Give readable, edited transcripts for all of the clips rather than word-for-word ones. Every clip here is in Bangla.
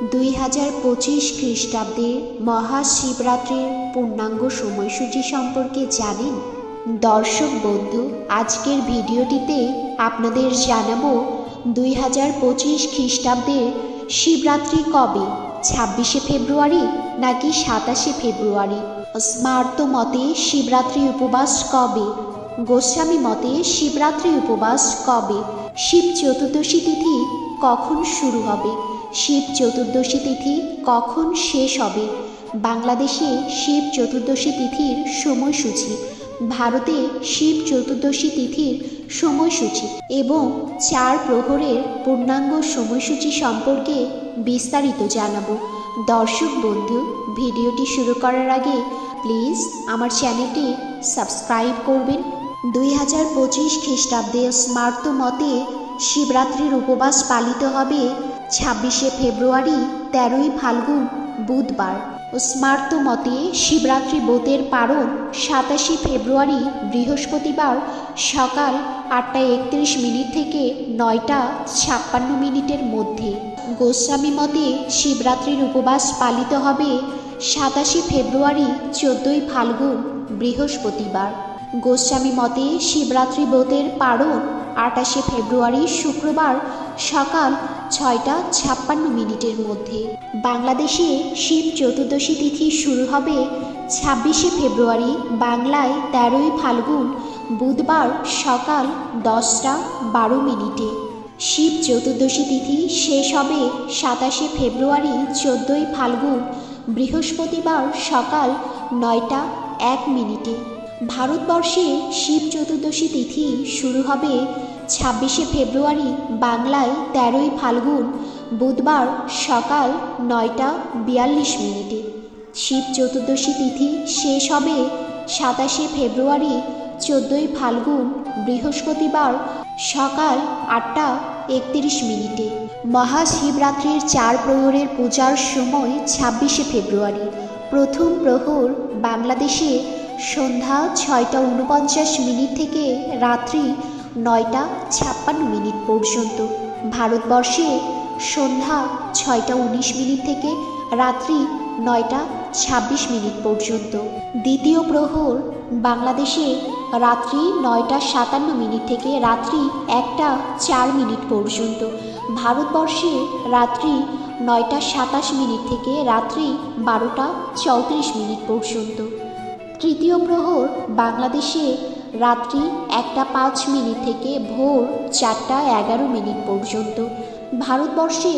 2025 খ্রিস্টাব্দের মহাশিবরাত্রির পূর্ণাঙ্গ সময়সূচি সম্পর্কে জানেন? দর্শক বন্ধু, আজকের ভিডিওটিতে আপনাদের জানাবো 2025 খ্রিস্টাব্দের শিবরাত্রি কবে, 26শে ফেব্রুয়ারি নাকি 27শে ফেব্রুয়ারি। স্মার্ত মতে শিবরাত্রি উপবাস কবে, গোস্বামী মতে শিবরাত্রি উপবাস কবে, শিব চতুর্দশী তিথি কখন শুরু হবে, শিব চতুর্দশী তিথি কখন শেষ হবে, বাংলাদেশে শিব চতুর্দশী তিথির সময়সূচি, ভারতে শিব চতুর্দশী তিথির সময়সূচি এবং 4 প্রহরের পূর্ণাঙ্গ সময়সূচি সম্পর্কে বিস্তারিত জানাবো। দর্শক বন্ধু, ভিডিওটি শুরু করার আগে প্লিজ আমার চ্যানেলটি সাবস্ক্রাইব করবেন। 2025 খ্রিস্টাব্দে স্মার্ত মতে শিবরাত্রির উপবাস পালিত হবে 26শে ফেব্রুয়ারি 13ই ফাল্গুন বুধবার। স্মার্ত মতে শিবরাত্রি ব্রতের পারণ 27শে ফেব্রুয়ারি বৃহস্পতিবার সকাল 8:31 থেকে 9:56 মধ্যে। গোস্বামী মতে শিবরাত্রির উপবাস পালিত হবে 27শে ফেব্রুয়ারি 14ই ফাল্গুন বৃহস্পতিবার। গোস্বামী মতে শিবরাত্রি ব্রতের পারণ 28শে ফেব্রুয়ারি শুক্রবার সকাল 6:56 মধ্যে। বাংলাদেশে শিব চতুর্দশী তিথি শুরু হবে 26শে ফেব্রুয়ারি, বাংলায় 13ই ফাল্গুন বুধবার সকাল 10:12। শিব চতুর্দশী তিথি শেষ হবে 27শে ফেব্রুয়ারি 14ই ফাল্গুন বৃহস্পতিবার সকাল 9:01। ভারতবর্ষে শিব চতুর্দশী তিথি শুরু হবে 26শে ফেব্রুয়ারি, বাংলায় 13ই ফাল্গুন বুধবার সকাল 9:42। শিব চতুর্দশী তিথি শেষ হবে 27শে ফেব্রুয়ারি 14ই ফাল্গুন বৃহস্পতিবার সকাল 8:31। মহাশিবরাত্রির 4 প্রহরের পূজার সময় 26শে ফেব্রুয়ারি। প্রথম প্রহর বাংলাদেশে সন্ধ্যা 6:49 থেকে রাত্রি 9:56 পর্যন্ত, ভারতবর্ষে সন্ধ্যা 6:19 থেকে রাত্রি 9:26 পর্যন্ত। দ্বিতীয় প্রহর বাংলাদেশে রাত্রি 9:57 থেকে রাত্রি 1:04 পর্যন্ত, ভারতবর্ষে রাত্রি 9:27 থেকে রাত্রি 12:34 পর্যন্ত। তৃতীয় প্রহর বাংলাদেশে রাত্রি 1:05 থেকে ভোর 4:11 পর্যন্ত, ভারতবর্ষে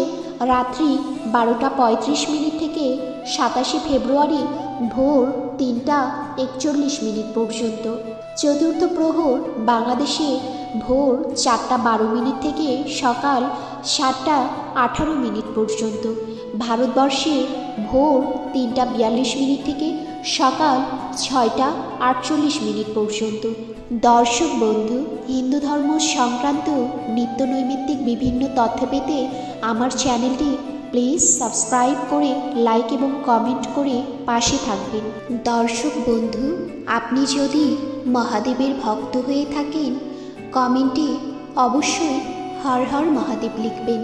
রাত্রি 12:35 থেকে 27শে ফেব্রুয়ারি ভোর 3:41 পর্যন্ত। চতুর্থ প্রহর বাংলাদেশে ভোর 4:12 থেকে সকাল 7:18 পর্যন্ত, ভারতবর্ষে ভোর 3:42 থেকে সকাল 6:48 পর্যন্ত। দর্শক বন্ধু, হিন্দু ধর্ম সংক্রান্ত নিত্য নৈমিত্তিক বিভিন্ন তথ্য পেতে আমার চ্যানেলটি প্লিজ সাবস্ক্রাইব করে লাইক এবং কমেন্ট করে পাশে থাকবেন। দর্শক বন্ধু, আপনি যদি মহাদেবের ভক্ত হয়ে থাকেন কমেন্টে অবশ্যই হর হর মহাদেব লিখবেন।